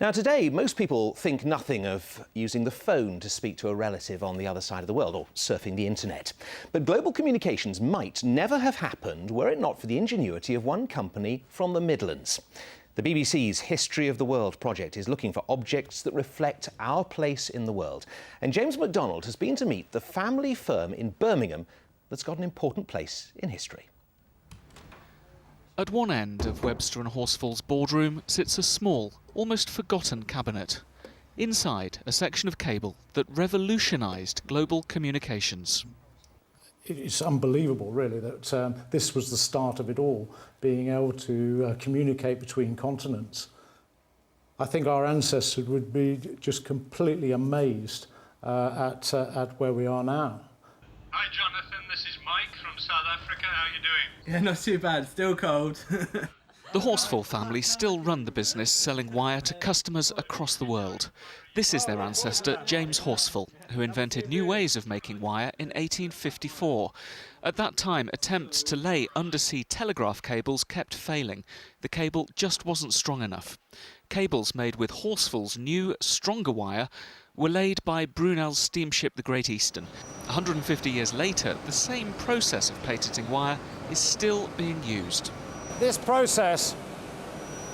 Now today, most people think nothing of using the phone to speak to a relative on the other side of the world or surfing the internet. But global communications might never have happened were it not for the ingenuity of one company from the Midlands. The BBC's History of the World project is looking for objects that reflect our place in the world. And James McDonald has been to meet the family firm in Birmingham that's got an important place in history. At one end of Webster and Horsfall's boardroom sits a small, almost forgotten cabinet. Inside, a section of cable that revolutionised global communications. It's unbelievable, really, that this was the start of it all, being able to communicate between continents. I think our ancestors would be just completely amazed at where we are now. Hi Jonathan, this is Mike from South Africa. How are you doing? Yeah, not too bad. Still cold. The Horsfall family still run the business selling wire to customers across the world. This is their ancestor, James Horsfall, who invented new ways of making wire in 1854. At that time, attempts to lay undersea telegraph cables kept failing. The cable just wasn't strong enough. Cables made with Horsfall's new, stronger wire were laid by Brunel's steamship the Great Eastern. 150 years later, the same process of patenting wire is still being used. This process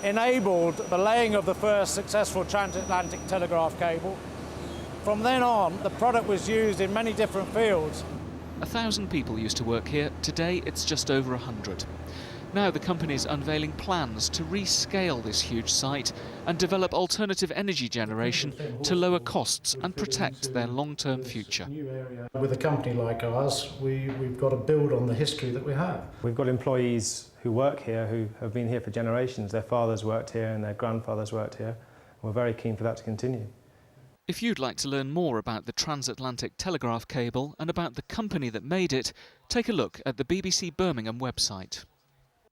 enabled the laying of the first successful transatlantic telegraph cable. From then on, the product was used in many different fields. 1,000 people used to work here. Today, it's just over 100. Now the company's unveiling plans to rescale this huge site and develop alternative energy generation to lower costs and protect their long-term future. With a company like ours, we've got to build on the history that we have. We've got employees who work here who have been here for generations. Their fathers worked here and their grandfathers worked here. We're very keen for that to continue. If you'd like to learn more about the transatlantic telegraph cable and about the company that made it, take a look at the BBC Birmingham website.